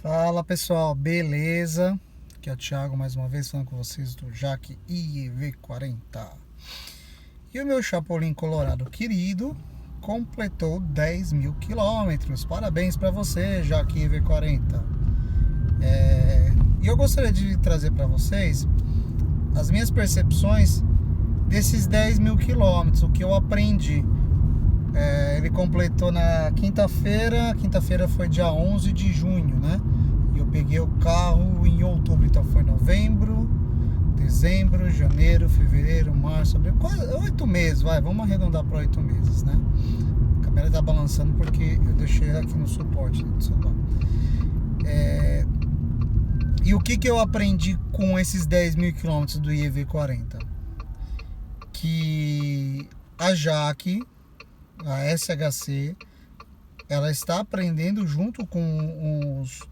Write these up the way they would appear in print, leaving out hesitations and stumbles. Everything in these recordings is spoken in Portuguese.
Fala pessoal, beleza? Aqui é o Thiago mais uma vez falando com vocês do Jaque IEV40. E o meu Chapolin Colorado querido completou 10 mil quilômetros. Parabéns para você, Jaque IEV40. E eu gostaria de trazer para vocês as minhas percepções desses 10 mil quilômetros, o que eu aprendi. Ele completou na quinta-feira. Quinta-feira foi dia 11 de junho, né? E eu peguei o carro em outubro, então foi novembro, dezembro, janeiro, fevereiro, março, abril, quase 8 meses, vamos arredondar para 8 meses, né? A câmera tá balançando porque eu deixei aqui no suporte do celular. E o que eu aprendi com esses 10 mil quilômetros do IEV40? Que a Jaque, a SHC, ela está aprendendo junto com os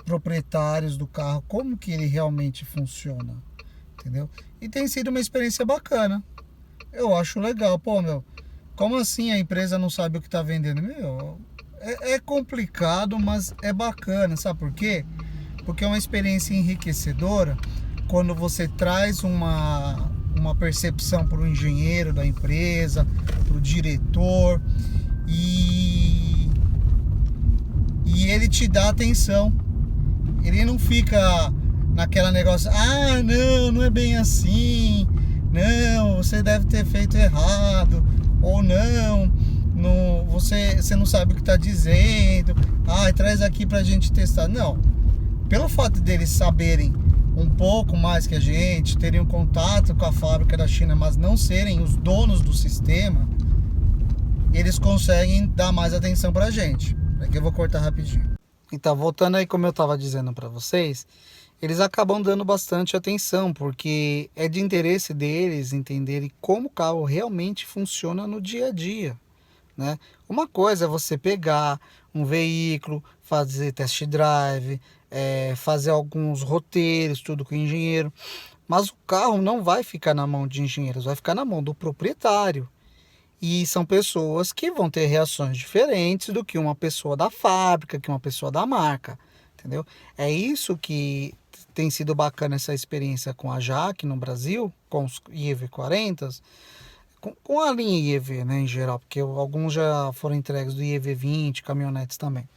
proprietários do carro como que ele realmente funciona, entendeu? E tem sido uma experiência bacana. Eu acho legal, pô, meu, como assim a empresa não sabe o que está vendendo? Meu, é complicado, mas é bacana, sabe por quê? Porque é uma experiência enriquecedora quando você traz uma percepção para o engenheiro da empresa, para o diretor, e ele te dá atenção. Ele não fica naquela negócio, não é bem assim, não, você deve ter feito errado, ou você não sabe o que está dizendo, traz aqui pra gente testar. Não, pelo fato deles saberem um pouco mais que a gente, terem um contato com a fábrica da China, mas não serem os donos do sistema, eles conseguem dar mais atenção pra gente. Aqui eu vou cortar rapidinho. Então, voltando aí como eu estava dizendo para vocês, eles acabam dando bastante atenção, porque é de interesse deles entenderem como o carro realmente funciona no dia a dia, né? Uma coisa é você pegar um veículo, fazer test drive, fazer alguns roteiros, tudo com o engenheiro, mas o carro não vai ficar na mão de engenheiros, vai ficar na mão do proprietário. E são pessoas que vão ter reações diferentes do que uma pessoa da fábrica, que uma pessoa da marca, entendeu? É isso que tem sido bacana, essa experiência com a Jaque no Brasil, com os IEV40, com a linha IEV, né, em geral, porque alguns já foram entregues do IEV20, caminhonetes também.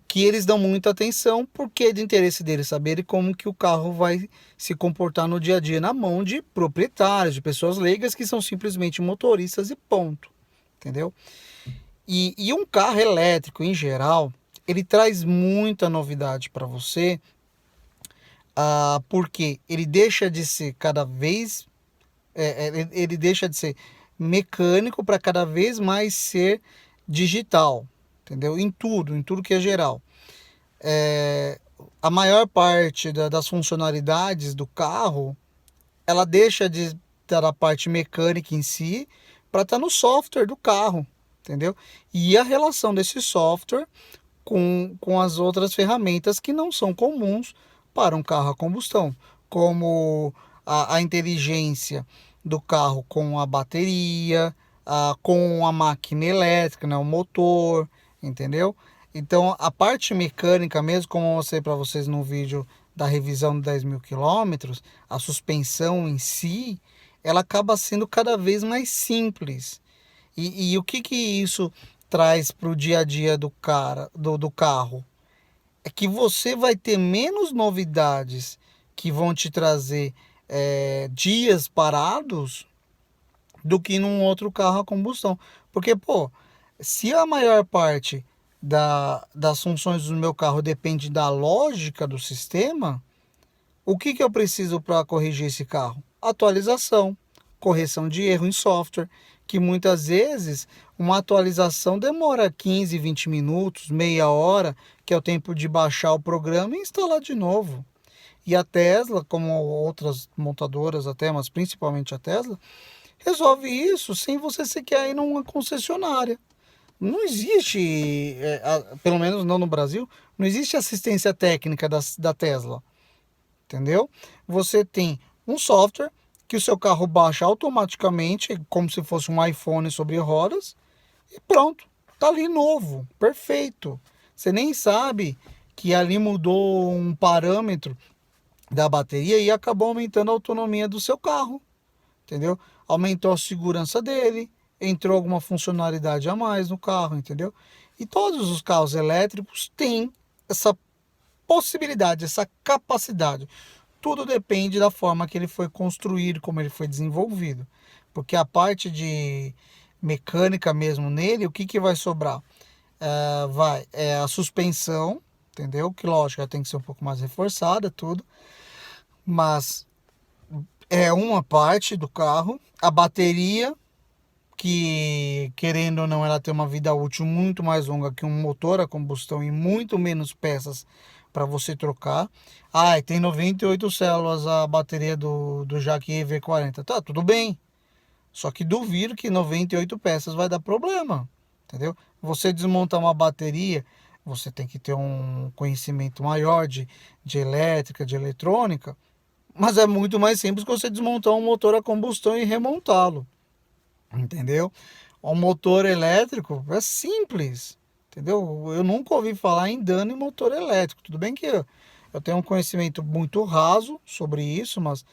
Que eles dão muita atenção porque é de interesse deles saberem como que o carro vai se comportar no dia a dia na mão de proprietários, de pessoas leigas que são simplesmente motoristas e ponto, entendeu? E um carro elétrico em geral, ele traz muita novidade para você, porque ele deixa de ser cada vez, ele deixa de ser mecânico para cada vez mais ser digital, entendeu? Em tudo que é geral. A maior parte das funcionalidades do carro, ela deixa de estar na parte mecânica em si para estar no software do carro, entendeu? E a relação desse software com as outras ferramentas que não são comuns para um carro a combustão, como a inteligência do carro com a bateria, com a máquina elétrica, né, o motor, entendeu? Então a parte mecânica mesmo, como eu mostrei para vocês no vídeo da revisão de 10 mil quilômetros, a suspensão em si, ela acaba sendo cada vez mais simples. E o que isso traz para o dia a dia do carro? É que você vai ter menos novidades que vão te trazer dias parados do que num outro carro a combustão. Porque, pô, se a maior parte das funções do meu carro depende da lógica do sistema, o que eu preciso para corrigir esse carro? Atualização, correção de erro em software, que muitas vezes uma atualização demora 15, 20 minutos, meia hora, que é o tempo de baixar o programa e instalar de novo. E a Tesla, como outras montadoras até, mas principalmente a Tesla, resolve isso sem você sequer ir numa concessionária. Não existe, pelo menos não no Brasil, não existe assistência técnica da Tesla, entendeu? Você tem um software que o seu carro baixa automaticamente, como se fosse um iPhone sobre rodas, e pronto, tá ali novo, perfeito. Você nem sabe que ali mudou um parâmetro da bateria e acabou aumentando a autonomia do seu carro, entendeu? Aumentou a segurança dele, entrou alguma funcionalidade a mais no carro, entendeu? E todos os carros elétricos têm essa possibilidade, essa capacidade. Tudo depende da forma que ele foi construído, como ele foi desenvolvido. Porque a parte de mecânica mesmo nele, o que, que vai sobrar? É a suspensão, entendeu? Que lógico, ela tem que ser um pouco mais reforçada, tudo. Mas é uma parte do carro. A bateria, que querendo ou não, ela tem uma vida útil muito mais longa que um motor a combustão e muito menos peças para você trocar. Ah, e tem 98 células a bateria do Jaque EV40. Tá, tudo bem. Só que duvido que 98 peças vai dar problema, entendeu? Você desmontar uma bateria, você tem que ter um conhecimento maior de elétrica, de eletrônica, mas é muito mais simples que você desmontar um motor a combustão e remontá-lo, entendeu? Um motor elétrico é simples, entendeu? Eu nunca ouvi falar em dano em motor elétrico. Tudo bem que eu tenho um conhecimento muito raso sobre isso, mas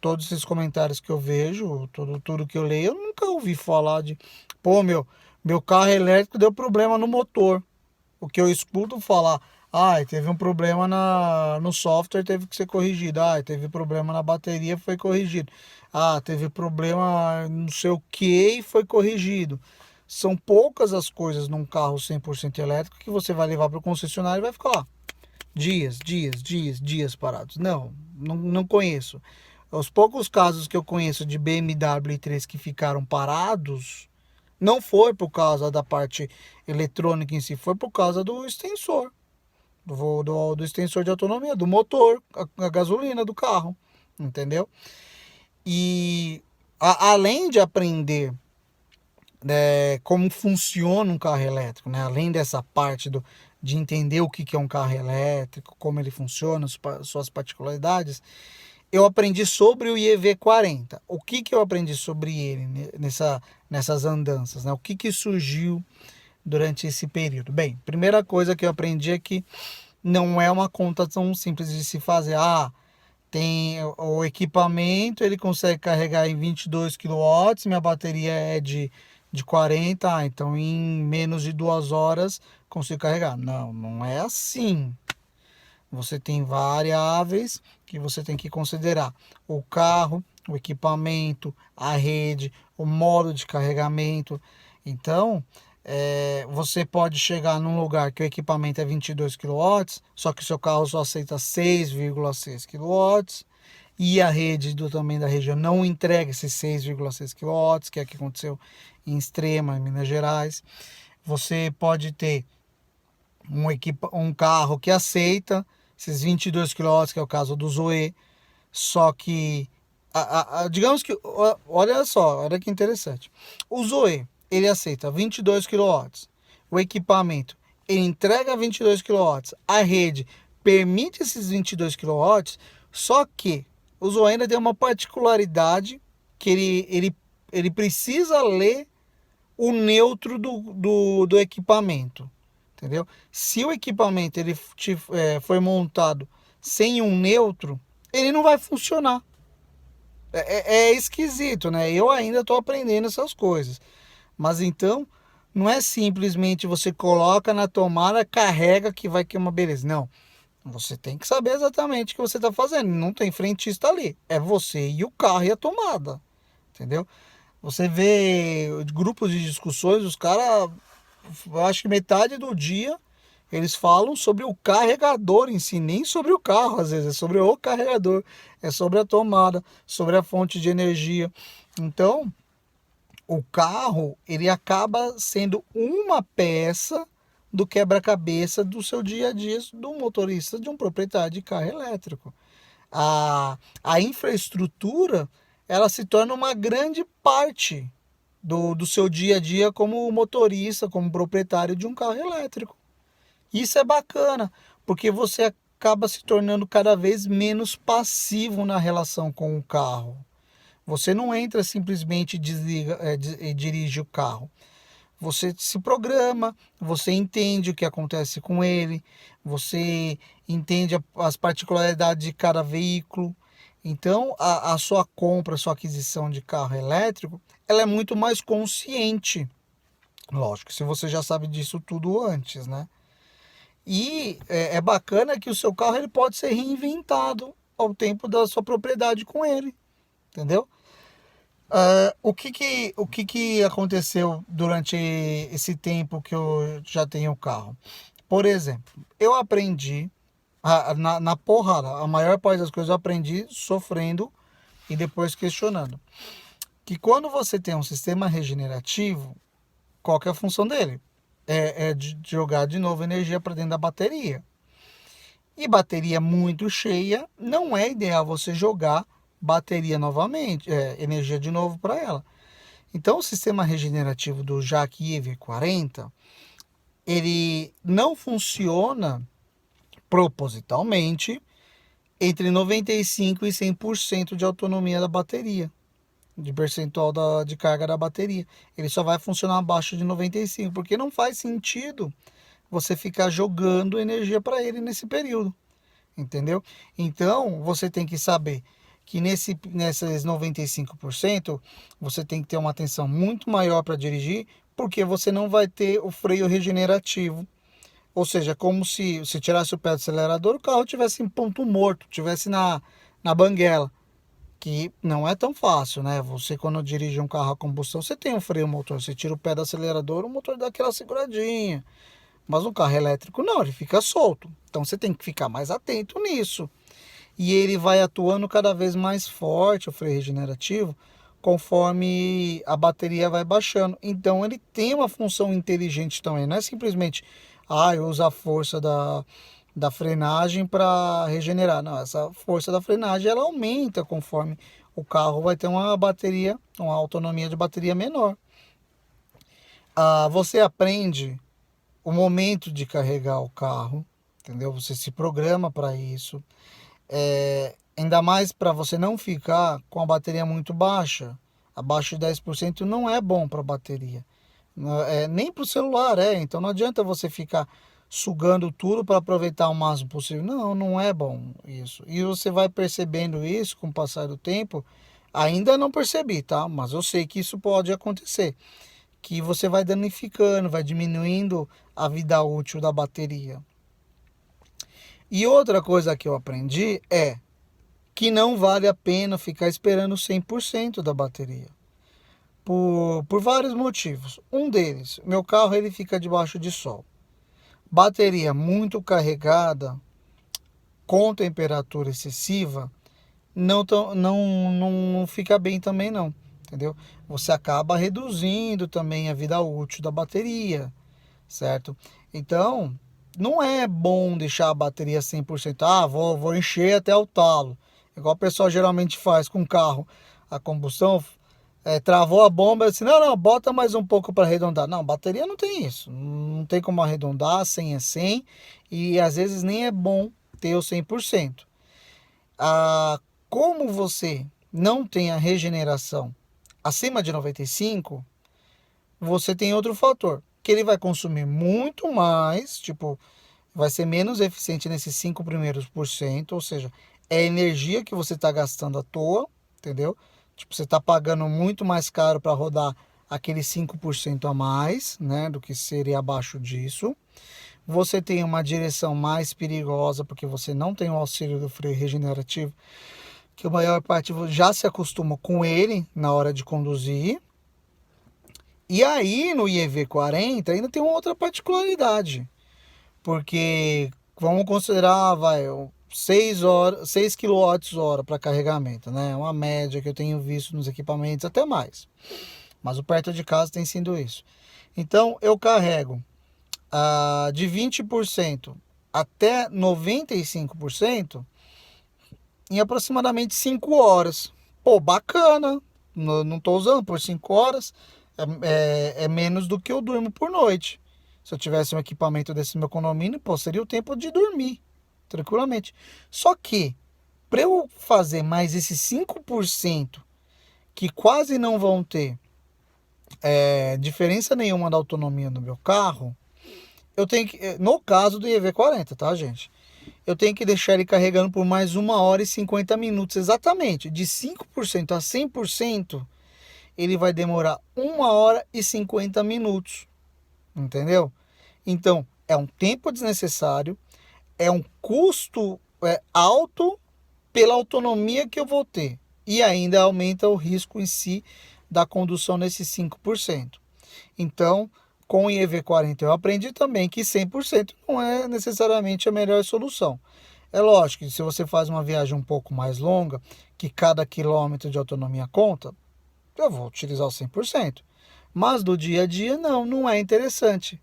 todos esses comentários que eu vejo, tudo que eu leio, eu nunca ouvi falar de, pô, meu carro elétrico deu problema no motor. O que eu escuto falar, teve um problema no software, teve que ser corrigido. Teve problema na bateria, foi corrigido. Teve problema não sei o que e foi corrigido. São poucas as coisas num carro 100% elétrico que você vai levar para o concessionário e vai ficar lá dias parados. Não conheço. Os poucos casos que eu conheço de BMW i3 que ficaram parados, não foi por causa da parte eletrônica em si, foi por causa do extensor, do extensor de autonomia, do motor, a gasolina do carro, entendeu? E além de aprender como funciona um carro elétrico, né? Além dessa parte de entender o que é um carro elétrico, como ele funciona, suas particularidades, eu aprendi sobre o IEV40. O que eu aprendi sobre ele nessas andanças, né? O que surgiu durante esse período? Bem, primeira coisa que eu aprendi é que não é uma conta tão simples de se fazer. Tem o equipamento, ele consegue carregar em 22 kW, minha bateria é de 40, então em menos de 2 horas consigo carregar. Não é assim. Você tem variáveis que você tem que considerar: o carro, o equipamento, a rede, o modo de carregamento. Então, você pode chegar num lugar que o equipamento é 22 kW, só que o seu carro só aceita 6,6 kW, e a rede também da região não entrega esses 6,6 kW, que é o que aconteceu em Extrema, em Minas Gerais. Você pode ter um carro que aceita esses 22 kW, que é o caso do Zoe, só que, digamos que, olha só, olha que interessante. O Zoe, ele aceita 22 kW, o equipamento, ele entrega 22 kW, a rede permite esses 22 kW, só que o Zoe ainda tem uma particularidade que ele precisa ler o neutro do equipamento, entendeu? Se o equipamento foi montado sem um neutro, ele não vai funcionar. É esquisito, né? Eu ainda estou aprendendo essas coisas. Mas então, não é simplesmente você coloca na tomada, carrega que vai queimar, beleza. Não. Você tem que saber exatamente o que você está fazendo. Não tem frentista ali. É você e o carro e a tomada. Entendeu? Você vê grupos de discussões, os caras, acho que metade do dia eles falam sobre o carregador em si, nem sobre o carro, às vezes, é sobre o carregador, é sobre a tomada, sobre a fonte de energia. Então, o carro, ele acaba sendo uma peça do quebra-cabeça do seu dia a dia do motorista de um proprietário de carro elétrico. A infraestrutura, ela se torna uma grande parte do seu dia a dia como motorista, como proprietário de um carro elétrico. Isso é bacana, porque você acaba se tornando cada vez menos passivo na relação com o carro. Você não entra simplesmente e dirige o carro. Você se programa, você entende o que acontece com ele, você entende as particularidades de cada veículo. Então, a sua compra, a sua aquisição de carro elétrico, ela é muito mais consciente. Lógico, se você já sabe disso tudo antes, né? E é bacana que o seu carro ele pode ser reinventado ao tempo da sua propriedade com ele, entendeu? O que que aconteceu durante esse tempo que eu já tenho o carro? Por exemplo, eu aprendi na porrada, a maior parte das coisas eu aprendi sofrendo e depois questionando. Que quando você tem um sistema regenerativo, qual que é a função dele? É de jogar de novo energia para dentro da bateria. E bateria muito cheia, não é ideal você jogar bateria novamente, energia de novo para ela. Então, o sistema regenerativo do Jack EV40, ele não funciona propositalmente entre 95% e 100% de autonomia da bateria, de percentual de carga da bateria. Ele só vai funcionar abaixo de 95%, porque não faz sentido você ficar jogando energia para ele nesse período, entendeu? Então, você tem que saber que nesses 95% você tem que ter uma atenção muito maior para dirigir, porque você não vai ter o freio regenerativo. Ou seja, como se você tirasse o pé do acelerador, o carro tivesse em ponto morto, tivesse na banguela, que não é tão fácil, né? Você, quando dirige um carro a combustão, você tem um freio motor, você tira o pé do acelerador, o motor dá aquela seguradinha. Mas um carro elétrico não, ele fica solto. Então você tem que ficar mais atento nisso. E ele vai atuando cada vez mais forte, o freio regenerativo, conforme a bateria vai baixando. Então ele tem uma função inteligente também. Não é simplesmente, eu uso a força da frenagem para regenerar. Não, essa força da frenagem ela aumenta conforme o carro vai ter uma bateria, uma autonomia de bateria menor. Você aprende o momento de carregar o carro, entendeu? Você se programa para isso. Ainda mais para você não ficar com a bateria muito baixa. Abaixo de 10% não é bom para a bateria. Nem para o celular então não adianta você ficar sugando tudo para aproveitar o máximo possível. Não, não é bom isso. E você vai percebendo isso com o passar do tempo. Ainda não percebi, tá? Mas eu sei que isso pode acontecer. Que você vai danificando, vai diminuindo a vida útil da bateria. E outra coisa que eu aprendi é que não vale a pena ficar esperando 100% da bateria. Por vários motivos. Um deles, meu carro ele fica debaixo de sol. Bateria muito carregada, com temperatura excessiva, não fica bem também não, entendeu? Você acaba reduzindo também a vida útil da bateria, certo? Então, não é bom deixar a bateria 100%. Vou encher até o talo. Igual o pessoal geralmente faz com o carro a combustão. Travou a bomba, assim, não, bota mais um pouco para arredondar. Não, bateria não tem isso. Não tem como arredondar, 100 é 100. E às vezes nem é bom ter o 100%. Como você não tem a regeneração acima de 95%, você tem outro fator, que ele vai consumir muito mais, tipo, vai ser menos eficiente nesses 5 primeiros por cento, ou seja, é energia que você está gastando à toa, entendeu? Tipo, você está pagando muito mais caro para rodar aqueles 5% a mais, né, do que seria abaixo disso. Você tem uma direção mais perigosa, porque você não tem o auxílio do freio regenerativo, que a maior parte já se acostuma com ele na hora de conduzir. E aí no IEV40 ainda tem uma outra particularidade, porque vamos considerar, 6 kWh para carregamento, né? Uma média que eu tenho visto nos equipamentos, até mais. Mas o perto de casa tem sido isso. Então eu carrego de 20% até 95% em aproximadamente 5 horas. Pô, bacana. Não estou usando por 5 horas. É menos do que eu durmo por noite. Se eu tivesse um equipamento desse no meu condomínio, pô, seria o tempo de dormir tranquilamente. Só que, para eu fazer mais esses 5% que quase não vão ter diferença nenhuma da autonomia do meu carro, eu tenho que, no caso do EV40, tá, gente? Eu tenho que deixar ele carregando por mais 1 hora e 50 minutos, exatamente. De 5% a 100%, ele vai demorar 1 hora e 50 minutos, entendeu? Então, é um tempo desnecessário, é um custo alto pela autonomia que eu vou ter. E ainda aumenta o risco em si da condução nesses 5%. Então, com o EV40 eu aprendi também que 100% não é necessariamente a melhor solução. É lógico que se você faz uma viagem um pouco mais longa, que cada quilômetro de autonomia conta, eu vou utilizar o 100%. Mas do dia a dia não é interessante,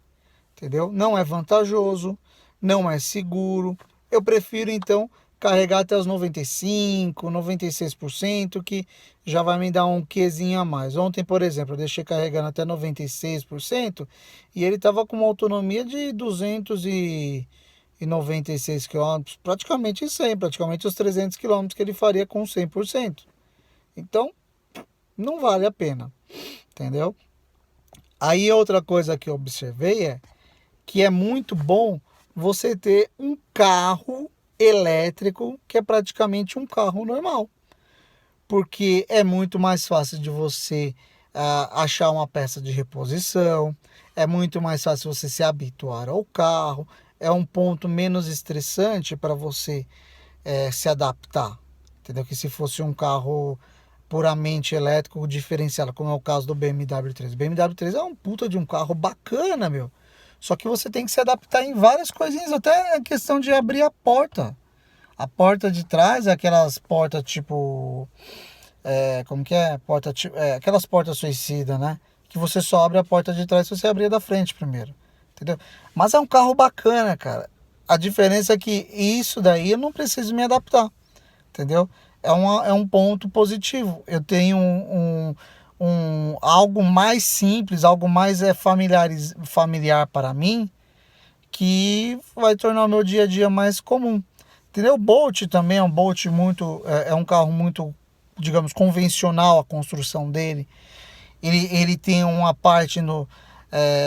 entendeu? Não é vantajoso, não é seguro. Eu prefiro então carregar até os 95, 96%, que já vai me dar um quezinho a mais. Ontem, por exemplo, eu deixei carregando até 96% e ele estava com uma autonomia de 296 quilômetros, praticamente 100, praticamente os 300 quilômetros que ele faria com 100%. Então, não vale a pena, entendeu? Aí outra coisa que eu observei é que é muito bom você ter um carro elétrico que é praticamente um carro normal, porque é muito mais fácil de você achar uma peça de reposição, é muito mais fácil você se habituar ao carro, é um ponto menos estressante para você se adaptar, entendeu? Que se fosse um carro puramente elétrico diferenciado, como é o caso do BMW 3. O BMW 3 é um puta de um carro bacana, meu. Só que você tem que se adaptar em várias coisinhas, até a questão de abrir a porta. A porta de trás é aquelas portas tipo. Como que é? Aquelas portas suicida, né? Que você só abre a porta de trás se você abrir a da frente primeiro. Entendeu? Mas é um carro bacana, cara. A diferença é que isso daí eu não preciso me adaptar. Entendeu? É um ponto positivo. Eu tenho algo mais simples, algo mais familiar para mim, que vai tornar o meu dia a dia mais comum. Entendeu? O Bolt também é um Bolt muito, é um carro muito, digamos, convencional a construção dele. Ele tem uma parte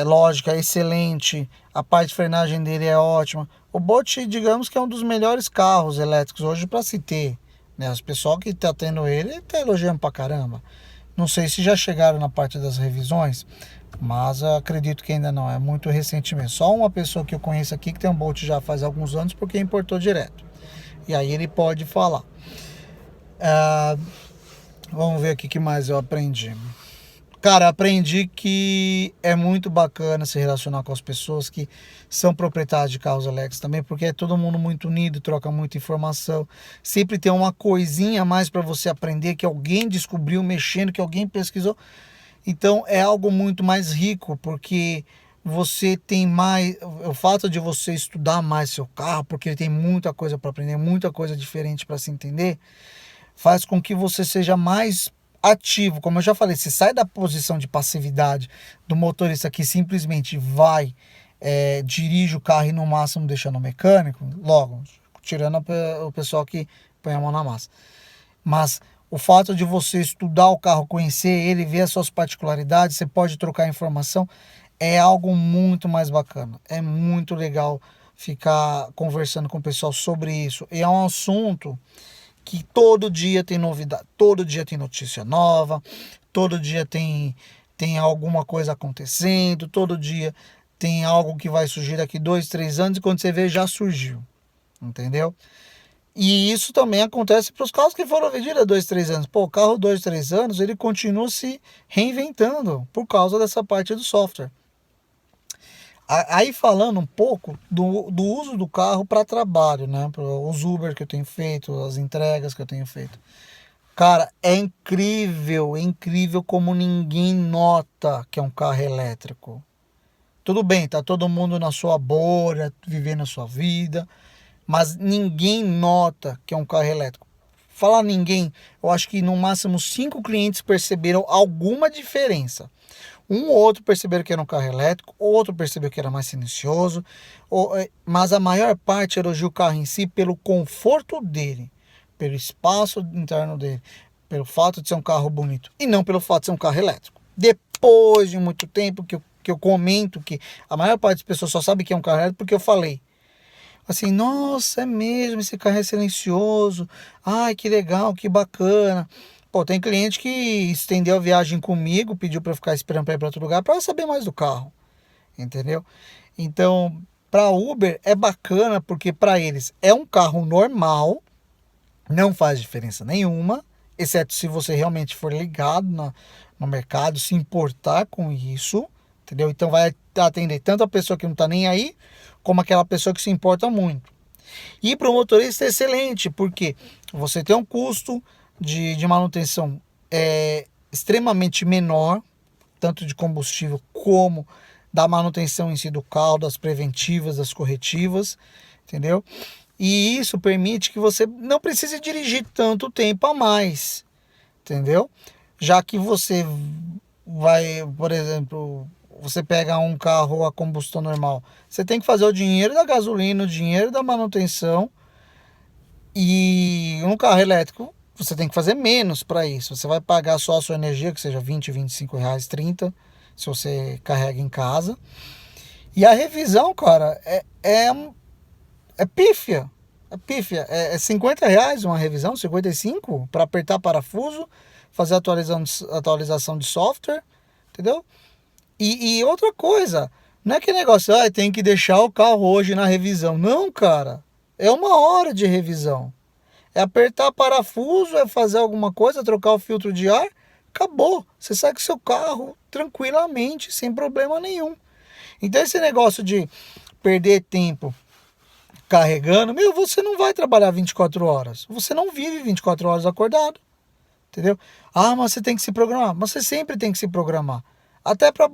lógica excelente, a parte de frenagem dele é ótima. O Bolt, digamos que é um dos melhores carros elétricos hoje para se ter, né? Os pessoal que está tendo ele está elogiando pra caramba. Não sei se já chegaram na parte das revisões, mas acredito que ainda não, é muito recentemente. Só uma pessoa que eu conheço aqui que tem um Bolt já faz alguns anos porque importou direto. E aí ele pode falar. Vamos ver aqui o que mais eu aprendi. Cara, aprendi que é muito bacana se relacionar com as pessoas que são proprietários de carros elétricos também, porque é todo mundo muito unido, troca muita informação. Sempre tem uma coisinha a mais para você aprender que alguém descobriu mexendo, que alguém pesquisou. Então é algo muito mais rico, porque você tem mais. O fato de você estudar mais seu carro, porque ele tem muita coisa para aprender, muita coisa diferente para se entender, faz com que você seja mais ativo. Como eu já falei, você sai da posição de passividade do motorista que simplesmente vai, dirige o carro e no máximo deixa no mecânico, logo, tirando o pessoal que põe a mão na massa. Mas o fato de você estudar o carro, conhecer ele, ver as suas particularidades, você pode trocar informação, é algo muito mais bacana. É muito legal ficar conversando com o pessoal sobre isso. E é um assunto que todo dia tem novidade, todo dia tem notícia nova, todo dia tem alguma coisa acontecendo, todo dia tem algo que vai surgir daqui 2, 3 anos e quando você vê já surgiu, entendeu? E isso também acontece para os carros que foram vendidos há 2, 3 anos. Pô, o carro 2, 3 anos ele continua se reinventando por causa dessa parte do software. Aí falando um pouco do uso do carro para trabalho, né? Para os Uber que eu tenho feito, as entregas que eu tenho feito. Cara, é incrível como ninguém nota que é um carro elétrico. Tudo bem, tá todo mundo na sua bolha, vivendo a sua vida, mas ninguém nota que é um carro elétrico. Falar ninguém, eu acho que no máximo 5 clientes perceberam alguma diferença. Um ou outro perceberam que era um carro elétrico, outro percebeu que era mais silencioso, mas a maior parte elogia o carro em si pelo conforto dele, pelo espaço interno dele, pelo fato de ser um carro bonito e não pelo fato de ser um carro elétrico. depois de muito tempo que eu comento que a maior parte das pessoas só sabe que é um carro elétrico porque eu falei. Assim, nossa, é mesmo, esse carro é silencioso. Ai, que legal, que bacana. Pô, tem cliente que estendeu a viagem comigo, pediu para eu ficar esperando para ir para outro lugar para saber mais do carro, entendeu? Então, para Uber é bacana porque para eles é um carro normal, não faz diferença nenhuma, exceto se você realmente for ligado no mercado, se importar com isso, entendeu? Então vai atender tanto a pessoa que não está nem aí, como aquela pessoa que se importa muito. E para o motorista é excelente, porque você tem um custo de manutenção extremamente menor, tanto de combustível como da manutenção em si do carro, das preventivas, das corretivas, entendeu? E isso permite que você não precise dirigir tanto tempo a mais, entendeu? Já que você vai, por exemplo, você pega um carro a combustão normal, você tem que fazer o dinheiro da gasolina, o dinheiro da manutenção, e um carro elétrico você tem que fazer menos para isso. Você vai pagar só a sua energia, que seja 20, R$ 25, 30, se você carrega em casa. E a revisão, cara, é pífia. É pífia. É R$ 50 uma revisão, 55 para apertar parafuso, fazer atualização de software, entendeu? E outra coisa, não é que negócio, tem que deixar o carro hoje na revisão. Não, cara. É 1 hora de revisão. É apertar parafuso, é fazer alguma coisa, trocar o filtro de ar, acabou. Você sai com seu carro tranquilamente, sem problema nenhum. Então esse negócio de perder tempo carregando, você não vai trabalhar 24 horas. Você não vive 24 horas acordado, entendeu? Mas você tem que se programar. Mas você sempre tem que se programar. Até para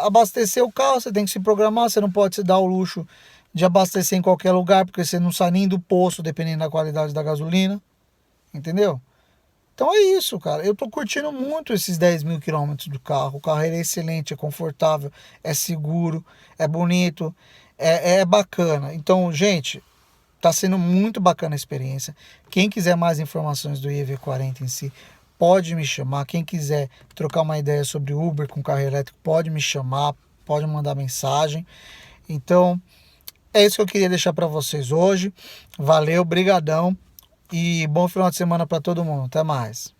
abastecer o carro, você tem que se programar. Você não pode se dar o luxo de abastecer em qualquer lugar, porque você não sai nem do poço, dependendo da qualidade da gasolina, entendeu? Então é isso, cara. Eu tô curtindo muito esses 10 mil quilômetros do carro. O carro é excelente, é confortável, é seguro, é bonito, é bacana. Então, gente, tá sendo muito bacana a experiência. Quem quiser mais informações do EV40 em si, pode me chamar. Quem quiser trocar uma ideia sobre Uber com carro elétrico, pode me chamar, pode mandar mensagem. Então, é isso que eu queria deixar para vocês hoje. Valeu, brigadão e bom final de semana para todo mundo. Até mais.